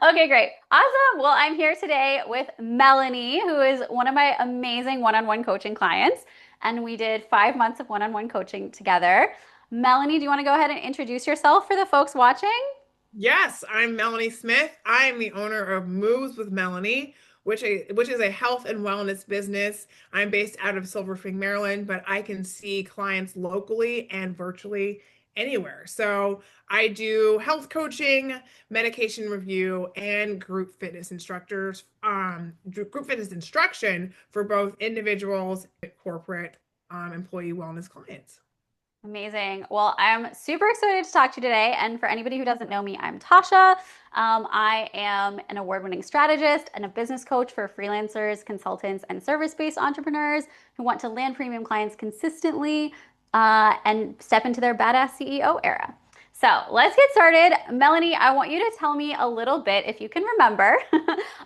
Okay, great. Awesome. Well, I'm here today with Melanie, who is one of my amazing one-on-one coaching clients. And we did 5 months of one-on-one coaching together. Melanie, do you want to go ahead and introduce yourself for the folks watching? Yes, I'm Melanie Smith. I am the owner of Moves with Melanie, which is a health and wellness business. I'm based out of Silver Spring, Maryland, but I can see clients locally and virtually anywhere. So I do health coaching, medication review, and group fitness instruction for both individuals and corporate employee wellness clients. Amazing. Well, I'm super excited to talk to you today. And for anybody who doesn't know me, I'm Tasha. I am an award-winning strategist and a business coach for freelancers, consultants, and service-based entrepreneurs who want to land premium clients consistently and step into their badass CEO era. So let's get started. Melanie, I want you to tell me a little bit, if you can remember,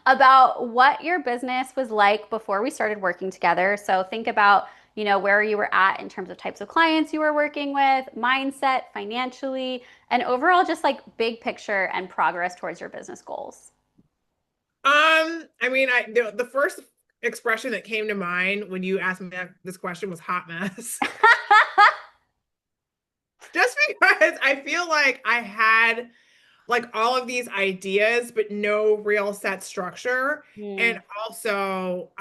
about what your business was like before we started working together. So think about where you were at in terms of types of clients you were working with, mindset, financially, and overall just like big picture and progress towards your business goals. I mean, the first expression that came to mind when you asked me this question was hot mess. Just because I feel like I had like all of these ideas, but no real set structure. And Hmm. also,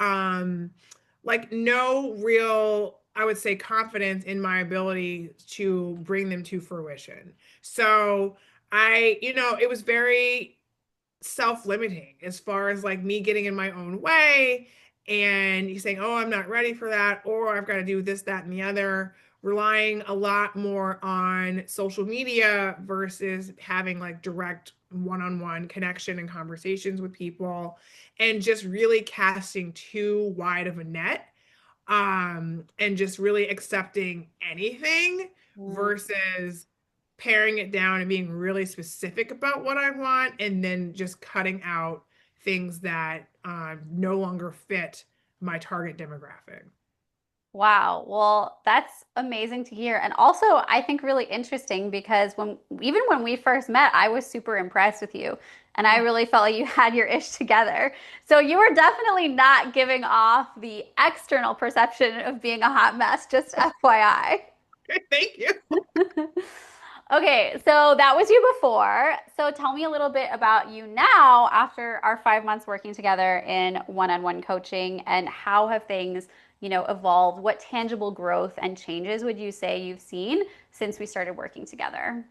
like no real, I would say, confidence in my ability to bring them to fruition. So it was very self-limiting as far as like me getting in my own way and you saying, oh, I'm not ready for that, or I've got to do this, that, and the other, relying a lot more on social media versus having like direct one-on-one connection and conversations with people, and just really casting too wide of a net, and just really accepting anything versus paring it down and being really specific about what I want, and then just cutting out things that no longer fit my target demographic. Wow. Well, that's amazing to hear. And also, I think really interesting because even when we first met, I was super impressed with you. And I really felt like you had your ish together. So you were definitely not giving off the external perception of being a hot mess, just FYI. Thank you. Okay, so that was you before. So tell me a little bit about you now after our 5 months working together in one-on-one coaching, and how have things, evolved? What tangible growth and changes would you say you've seen since we started working together?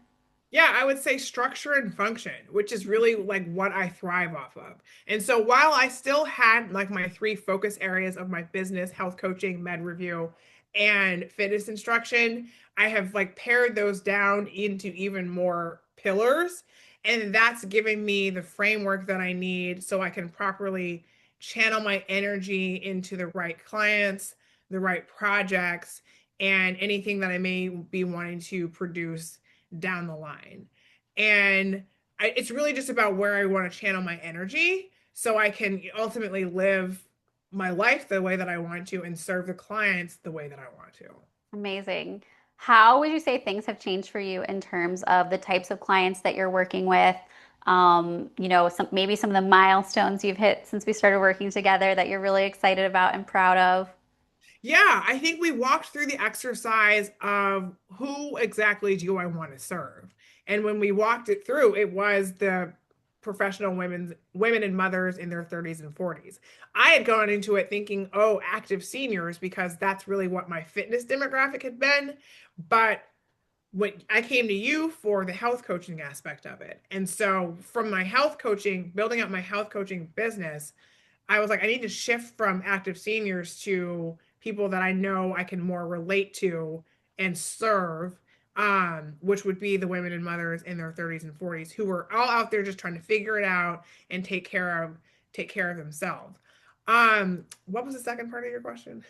Yeah, I would say structure and function, which is really like what I thrive off of. And so while I still had like my three focus areas of my business, health coaching, med review, and fitness instruction, I have like pared those down into even more pillars. And that's giving me the framework that I need so I can properly channel my energy into the right clients, the right projects, and anything that I may be wanting to produce down the line. And it's really just about where I want to channel my energy so I can ultimately live my life the way that I want to and serve the clients the way that I want to. Amazing. How would you say things have changed for you in terms of the types of clients that you're working with? Maybe some of the milestones you've hit since we started working together that you're really excited about and proud of. Yeah, I think we walked through the exercise of who exactly do I want to serve. And when we walked it through, it was the professional women and mothers in their 30s and 40s. I had gone into it thinking, oh, active seniors, because that's really what my fitness demographic had been. But when I came to you for the health coaching aspect of it. And so from my health coaching, building up my health coaching business, I was like, I need to shift from active seniors to people that I know I can more relate to and serve, which would be the women and mothers in their 30s and 40s who were all out there just trying to figure it out and take care of themselves. What was the second part of your question?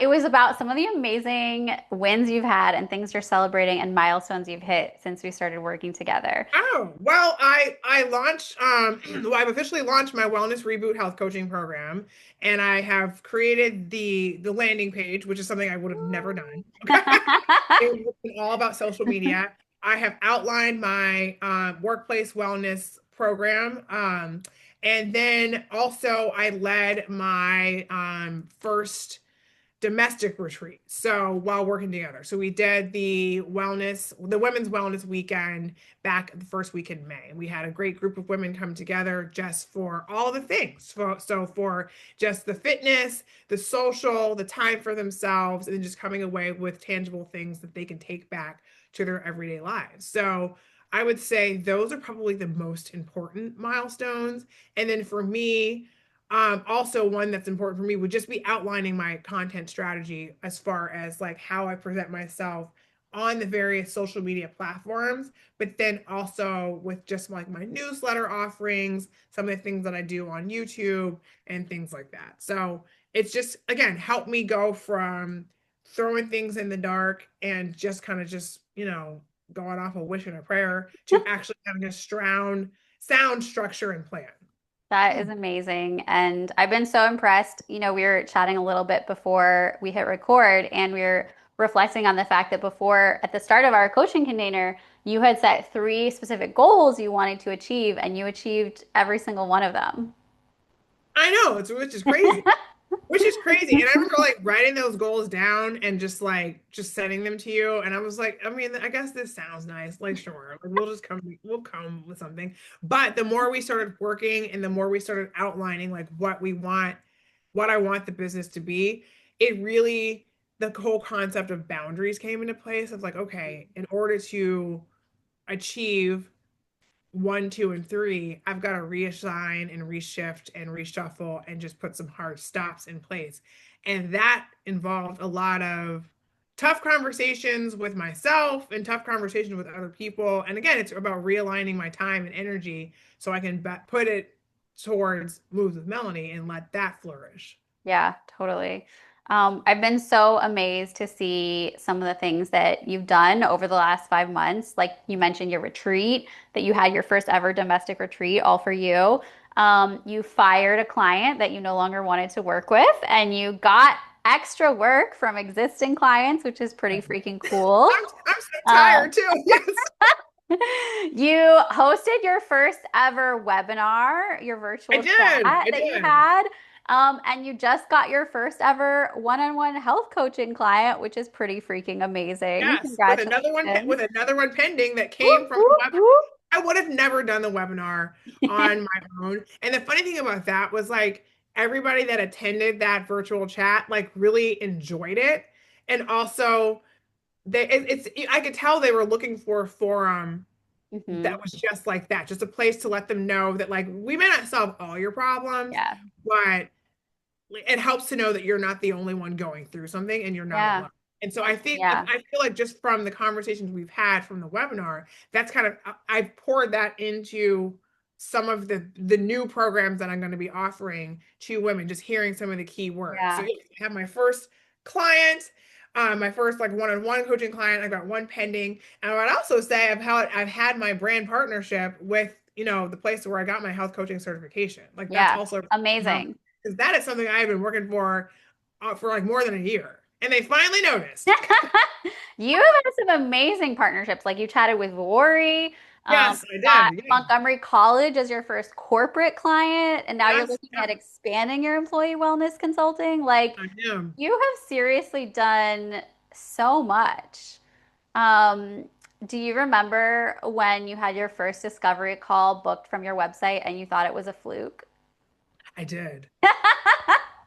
It was about some of the amazing wins you've had and things you're celebrating and milestones you've hit since we started working together. Oh, well, I launched well, I've officially launched my Wellness Reboot health coaching program, and I have created the landing page, which is something I would have never done. Okay. It was all about social media. I have outlined my workplace wellness program. And then also I led my first domestic retreat. So while working together. So we did the women's wellness weekend back the first week in May. We had a great group of women come together just for all the things. So for just the fitness, the social, the time for themselves, and then just coming away with tangible things that they can take back to their everyday lives. So I would say those are probably the most important milestones. And then for me, also one that's important for me would just be outlining my content strategy as far as like how I present myself on the various social media platforms, but then also with just like my newsletter offerings, some of the things that I do on YouTube and things like that. So it's just, again, helped me go from throwing things in the dark and just kind of just, going off a wish and a prayer to actually having a sound structure and plan. That is amazing. And I've been so impressed. We were chatting a little bit before we hit record, and we were reflecting on the fact that before, at the start of our coaching container, you had set three specific goals you wanted to achieve, and you achieved every single one of them. I know, which is crazy. Which is crazy. And I remember like writing those goals down and just sending them to you. And I was like, I mean, I guess this sounds nice. Like, sure, like we'll come with something. But the more we started working and the more we started outlining like what I want the business to be, it really, the whole concept of boundaries came into place of like, okay, in order to achieve one, two, and three, I've got to reassign and reshift and reshuffle and just put some hard stops in place. And that involved a lot of tough conversations with myself and tough conversations with other people. And again, it's about realigning my time and energy so I can put it towards moves with Melanie and let that flourish. Yeah, totally. I've been so amazed to see some of the things that you've done over the last 5 months. Like you mentioned, your retreat, that you had your first ever domestic retreat, all for you. You fired a client that you no longer wanted to work with, and you got extra work from existing clients, which is pretty freaking cool. I'm so Uh, tired too. Yes, You hosted your first ever webinar, your I virtual did. chat I that you did. had. And you just got your first ever one-on-one health coaching client, which is pretty freaking amazing. Yes, with another one Congratulations. with another one pending that came Whoop, from the whoop, web. whoop. I would have never done the webinar on my own. And the funny thing about that was like everybody that attended that virtual chat like really enjoyed it. And also I could tell they were looking for a forum Hmm. that was just like that, just a place to let them know that like we may not solve all your problems, Yeah. but it helps to know that you're not the only one going through something and you're not Yeah. alone. And so Yeah. I feel like just from the conversations we've had from the webinar, that's kind of I've poured that into some of the new programs that I'm going to be offering to women, just hearing some of the key words. So Yeah. yeah, I have my first client, my first like one-on-one coaching client. I've got one pending. And I would also say I've had my brand partnership with, the place where I got my health coaching certification. Like that's Yeah. also Amazing. because that is something I've been working for like more than a year, and they finally noticed. You have had some amazing partnerships. Like you chatted with Rory, Yes, I got did. Yeah. Montgomery College as your first corporate client, and now you're Yes, looking yeah, at expanding your employee wellness consulting. Like I am. you have seriously done so much. Um, do you remember when you had your first discovery call booked from your website and you thought it was a fluke? I did.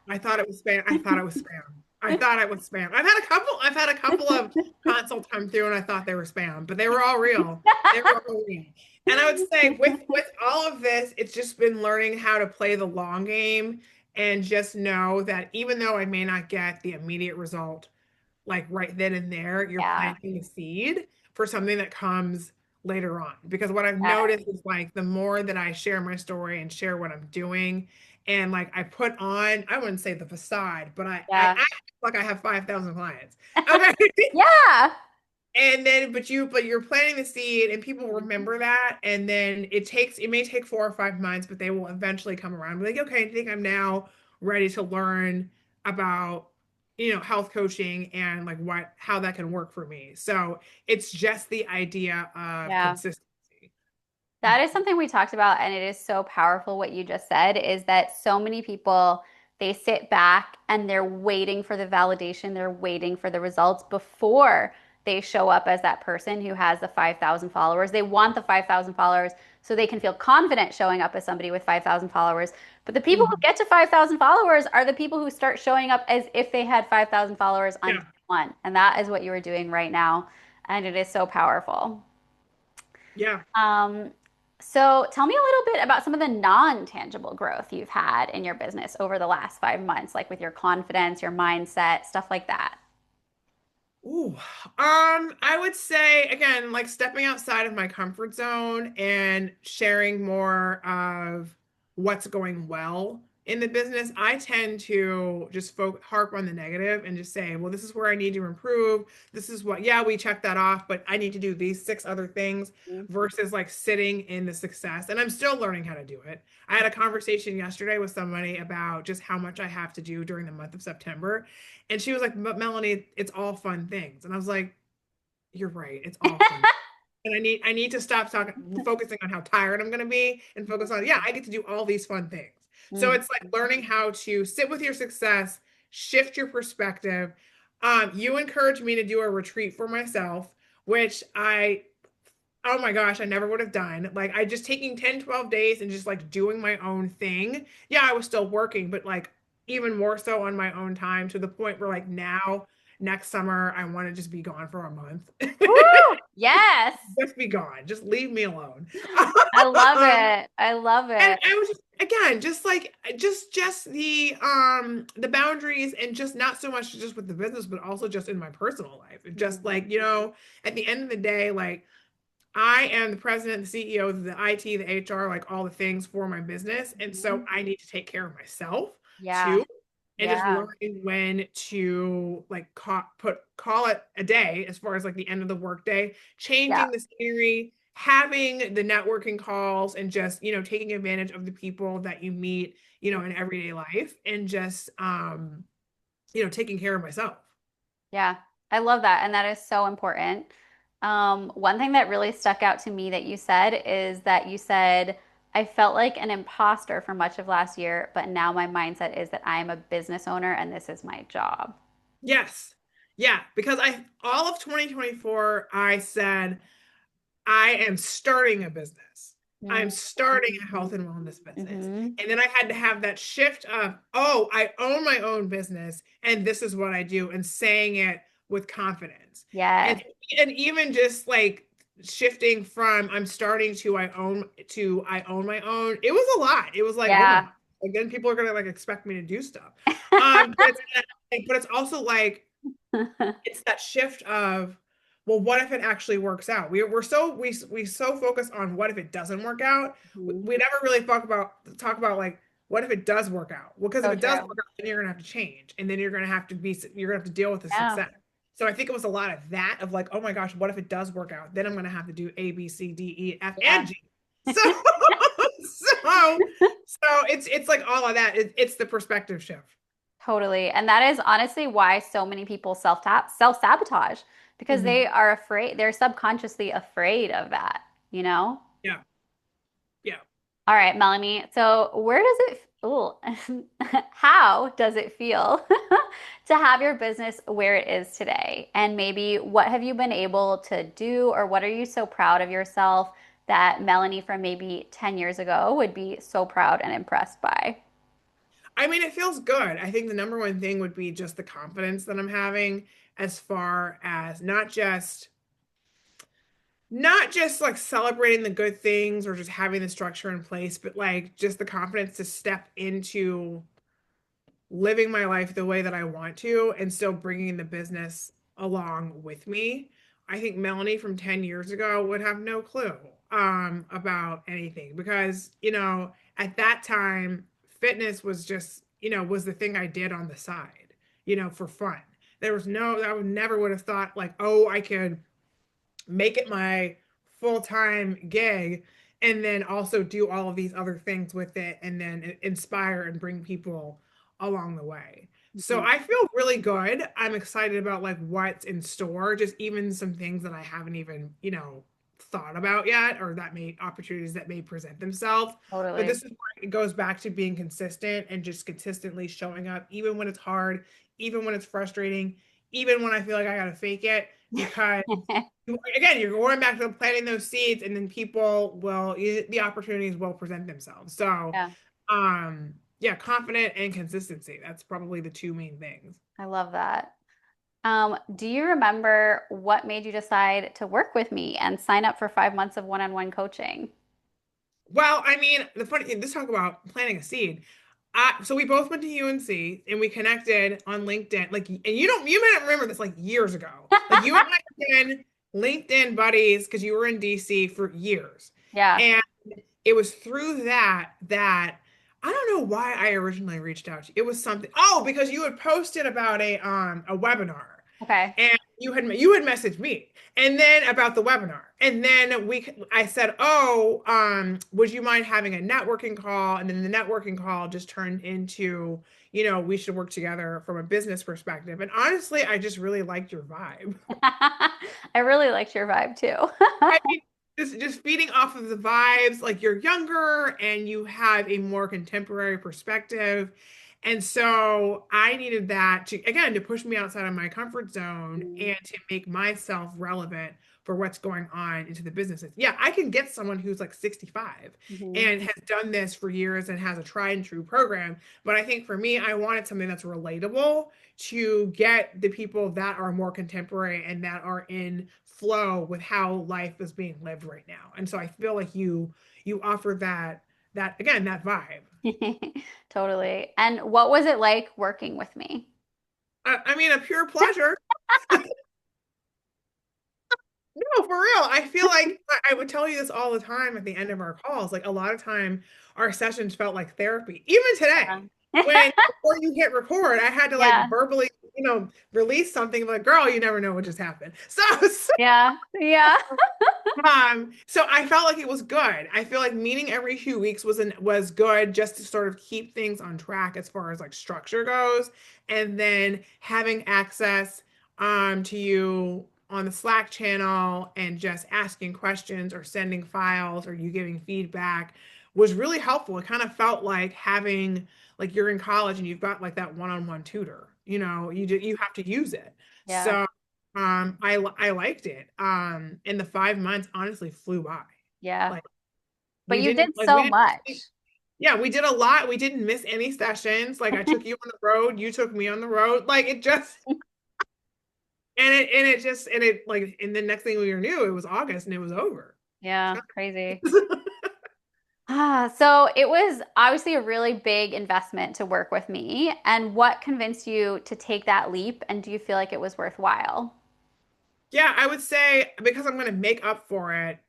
I thought it was spam. I thought it was spam. I thought it was spam. I've had a couple of consults come through, and I thought they were spam, but they were all real. They were all real. And I would say with all of this, it's just been learning how to play the long game and just know that even though I may not get the immediate result like right then and there, you're Yeah, planting the seed for something that comes later on. Because what I've yeah, noticed is like the more that I share my story and share what I'm doing, and like I put on, I wouldn't say the facade, but I yeah, act like I have 5,000 clients. Okay. yeah, And then, but you're planting the seed, and people remember that, and then it may take 4 or 5 months, but they will eventually come around. Be like, okay, I think I'm now ready to learn about, health coaching and like how that can work for me. So it's just the idea of yeah. consistency. That is something we talked about, and it is so powerful what you just said is that so many people they sit back and they're waiting for the validation, they're waiting for the results before they show up as that person who has the 5,000 followers. They want the 5,000 followers so they can feel confident showing up as somebody with 5,000 followers. But the people who Mhm. get to 5,000 followers are the people who start showing up as if they had 5,000 followers on day Yeah, one. And that is what you are doing right now. And it is so powerful. yeah. Um, so tell me a little bit about some of the non-tangible growth you've had in your business over the last 5 months, like with your confidence, your mindset, stuff like that. Ooh, I would say again, like stepping outside of my comfort zone and sharing more of what's going well in the business. I tend to just harp on the negative and just say, well, this is where I need to improve. This is what, yeah, we checked that off, but I need to do these six other things Mhm. versus like sitting in the success. And I'm still learning how to do it. I had a conversation yesterday with somebody about just how much I have to do during the month of September. And she was like, but Melanie, it's all fun things. And I was like, you're right. It's all fun. And I need to stop focusing on how tired I'm gonna be and focus on, yeah, I get to do all these fun things. So Mhm. it's like learning how to sit with your success, shift your perspective. You encouraged me to do a retreat for myself, which oh my gosh, I never would have done. Like I just taking 10, 12 days and just like doing my own thing. Yeah, I was still working, but like even more so on my own time to the point where like now next summer I want to just be gone for a month. Woo! Yes. Just be gone. Just leave me alone. I love um, it. I love and it. I was just again just like just the boundaries and just not so much just with the business, but also just in my personal life. Just Mhm. like, at the end of the day, like I am the president, the CEO, the IT, the HR, like all the things for my business. And so Mhm. I need to take care of myself Yeah. too. And just Yeah. learning when to like call it a day as far as like the end of the workday, Yeah. changing the scenery, having the networking calls, and just, taking advantage of the people that you meet, in everyday life and just taking care of myself. Yeah, I love that. And that is so important. One thing that really stuck out to me that you said is that you said, I felt like an imposter for much of last year, but now my mindset is that I am a business owner and this is my job. Yes. Yeah, because I all of 2024 I said I am starting a business. I'm Mm-hmm. starting a health and wellness business. Mm-hmm. And then I had to have that shift of, oh, I own my own business and this is what I do, and saying it with confidence. Yes. And and even just like shifting from I'm starting to I own my own. It was a lot. It was like, oh my Yeah. God. Like then people are gonna like expect me to do stuff. But it's also like it's that shift of, well, what if it actually works out? We so focus on what if it doesn't work out. we, Mhm. we never really talk about like what if it does work out. Well, because if So it does true. work out, then you're gonna have to change, and then you're gonna have to deal with the Yeah. success. So I think it was a lot of that of like, oh my gosh, what if it does work out? Then I'm gonna have to do A, B, C, D, E, F, Yeah. and G. So so it's like all of that. It's the perspective shift. Totally. And that is honestly why so many people self-sabotage because they Mhm. are afraid, they're subconsciously afraid of that, you know? Yeah, yeah. All right, Melanie. So, where does oh, how does it feel to have your business where it is today? And maybe what have you been able to do, or what are you so proud of yourself that Melanie from maybe 10 years ago would be so proud and impressed by? I mean, it feels good. I think the number one thing would be just the confidence that I'm having as far as not just like celebrating the good things or just having the structure in place, but like just the confidence to step into living my life the way that I want to and still bringing the business along with me. I think Melanie from 10 years ago would have no clue about anything because, at that time, fitness was just, was the thing I did on the side, for fun. I would never would have thought like, oh, I could make it my full-time gig and then also do all of these other things with it and then inspire and bring people along the way. So Mhm. I feel really good. I'm excited about like what's in store, just even some things that I haven't even, thought about yet, or that may opportunities that may present themselves. But Totally. this is where it goes back to being consistent and just consistently showing up, even when it's hard, even when it's frustrating, even when I feel like I gotta fake it, because again, you're going back to planting those seeds, and then people will, the opportunities will present themselves. So, Yeah, yeah, confident and consistency. That's probably the two main things. I love that. Do you remember what made you decide to work with me and sign up for 5 months of one-on-one coaching? Well, I mean, the funny thing, let's talk about planting a seed. So we both went to UNC and we connected on LinkedIn. Like, and you might not remember this, like years ago. Like you and I have been LinkedIn buddies because you were in DC for years. Yeah. And it was through that I don't know why I originally reached out to you. It was something. Oh, because you had posted about a webinar, Okay. and you had messaged me, and then about the webinar, and then I said, oh, would you mind having a networking call? And then the networking call just turned into, we should work together from a business perspective. And honestly, I just really liked your vibe. I really liked your vibe too. I mean, just feeding off of the vibes, like you're younger and you have a more contemporary perspective. And so I needed that to, again, to push me outside of my comfort zone and to make myself relevant for what's going on into the businesses. Yeah, I can get someone who's like 65 Mhm. and has done this for years and has a tried and true program. But I think for me, I wanted something that's relatable to get the people that are more contemporary and that are in flow with how life is being lived right now. And so I feel like you offer that again, that vibe. Totally. And what was it like working with me? I mean, a pure pleasure. No, for real. I feel like I would tell you this all the time at the end of our calls. Like a lot of time, our sessions felt like therapy. Even today, Yeah. when before you hit record, I had to like Yeah. verbally, release something like, "Girl, you never know what just happened." So Yeah. Yeah. so I felt like it was good. I feel like meeting every few weeks was good just to sort of keep things on track as far as like structure goes, and then having access to you on the Slack channel and just asking questions or sending files or you giving feedback was really helpful. It kind of felt like having like you're in college and you've got like that one-on-one tutor. You have to use it. Yeah. So I liked it. And the 5 months honestly flew by. Yeah. Like But we you didn't did like we so didn't much. yeah, we did a lot. We didn't miss any sessions. Like I took you on the road, you took me on the road. Like it just and it like and the next thing we knew, it was August and it was over. Yeah, crazy. So it was obviously a really big investment to work with me. And what convinced you to take that leap? And do you feel like it was worthwhile? Yeah, I would say because I'm going to make up for it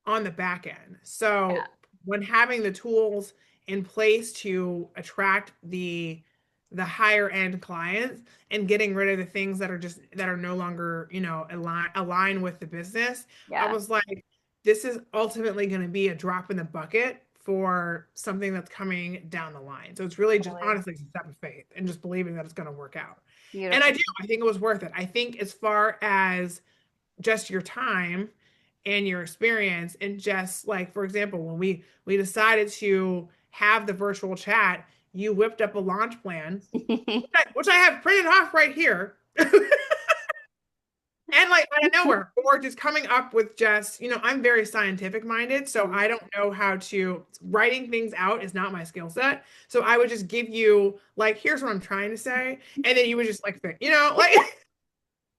on the back end. Yeah. So when having the tools in place to attract the higher end clients and getting rid of the things that are no longer, align with the business, I Yeah. was like, this is ultimately going to be a drop in the bucket for something that's coming down the line. So it's really just Totally. honestly a step of faith and just believing that it's going to work out. And I Beautiful. do. I think it was worth it. I think as far as just your time and your experience and just like for example when we decided to have the virtual chat, you whipped up a launch plan which I have printed off right here. And like out of nowhere or just coming up with just I'm very scientific minded, so I don't know how to writing things out is not my skill set, so I would just give you like here's what I'm trying to say, and then you would just like think, like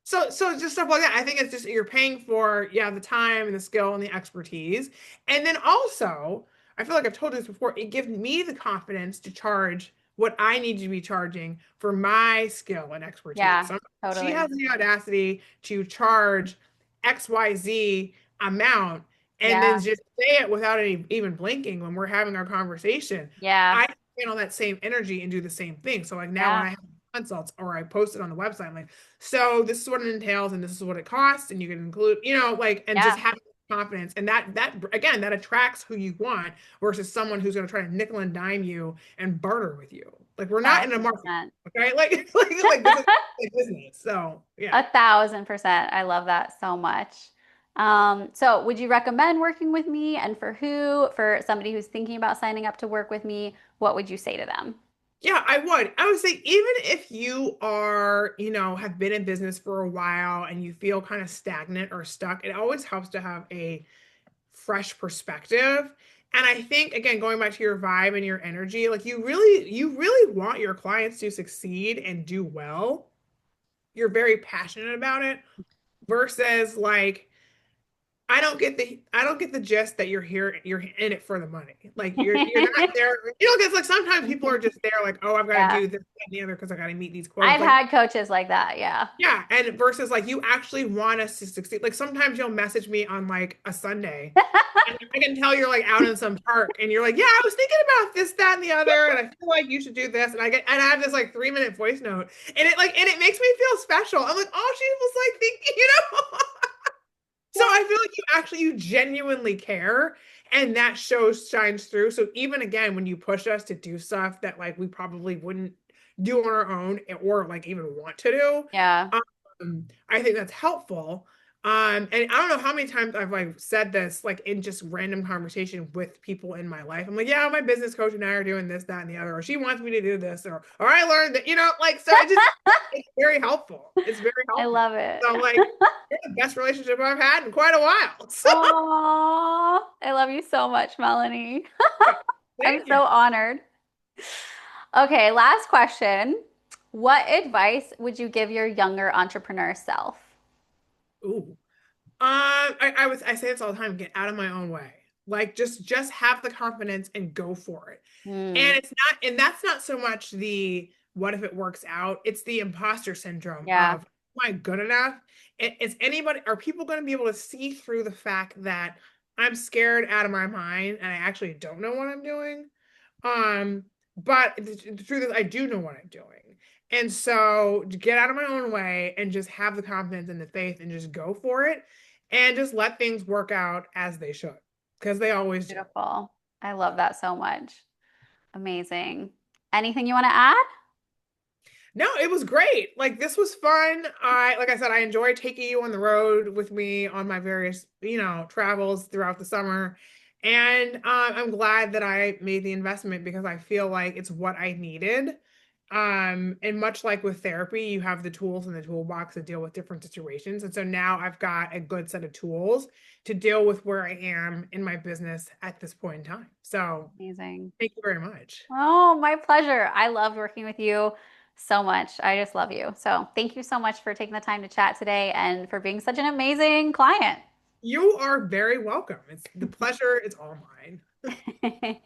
so just stuff like that. I think it's just you're paying for, yeah, the time and the skill and the expertise. And then also, I feel like I've told you this before, it gives me the confidence to charge what I need to be charging for my skill and expertise. Yeah, So she totally. has the audacity to charge XYZ amount and then Yeah. just say it without even blinking when we're having our conversation. Yeah. I channel that same energy and do the same thing. So like now when Yeah. I have consults or I post it on the website, I'm like, so this is what it entails and this is what it costs, and you can include, like, and just Yeah. have confidence. And that again, that attracts who you want versus someone who's going to try to nickel and dime you and barter with you. Like we're not in a market, 1,000%. okay? Like this is like business. So yeah. 1,000%. I love that so much. So would you recommend working with me? And for who? For somebody who's thinking about signing up to work with me, what would you say to them? Yeah, I would. I would say even if you are, have been in business for a while and you feel kind of stagnant or stuck, it always helps to have a fresh perspective. And I think again, going back to your vibe and your energy, like you really want your clients to succeed and do well. You're very passionate about it versus like I don't get the gist that you're in it for the money. Like you're not there. Because like sometimes people are just there like, oh, I've got to Yeah. do this, that, and the other because I got to meet these quotas. I've Like, had coaches like that. Yeah. yeah, and versus like you actually want us to succeed. Like sometimes you'll message me on like a Sunday and I can tell you're like out in some park and you're like, yeah, I was thinking about this, that, and the other, and I feel like you should do this. And I have this like 3 minute voice note and it makes me feel special. I'm like, oh, she was like thinking. So I feel like you genuinely care and that shines through. So even again, when you push us to do stuff that like we probably wouldn't do on our own or like even want to do, Yeah. I think that's helpful. And I don't know how many times I've like said this like in just random conversation with people in my life. I'm like, yeah, my business coach and I are doing this, that, and the other, or she wants me to do this, or I learned that, like so it's very helpful. It's very I helpful. love it. So I'm like, it's the best relationship I've had in quite a while. So Oh, I love you so much, Melanie. I'm thank you. so honored. Okay, last question. What advice would you give your younger entrepreneur self? Ooh. I say this all the time, get out of my own way. Like just have the confidence and go for it. Hmm. And that's not so much the what if it works out, it's the imposter syndrome Yeah, of am I good enough? Are people going to be able to see through the fact that I'm scared out of my mind and I actually don't know what I'm doing? But the truth is I do know what I'm doing. And so to get out of my own way and just have the confidence and the faith and just go for it and just let things work out as they should because they always do. beautiful. I love that so much. Amazing. Anything you want to add? No, it was great. Like this was fun. Like I said, I enjoy taking you on the road with me on my various, travels throughout the summer. And I'm glad that I made the investment because I feel like it's what I needed. And much like with therapy, you have the tools in the toolbox to deal with different situations. And so now I've got a good set of tools to deal with where I am in my business at this point in time. So Amazing. thank you very much. Oh, my pleasure. I loved working with you so much. I just love you. So, thank you so much for taking the time to chat today and for being such an amazing client. You are very welcome. It's the pleasure is all mine.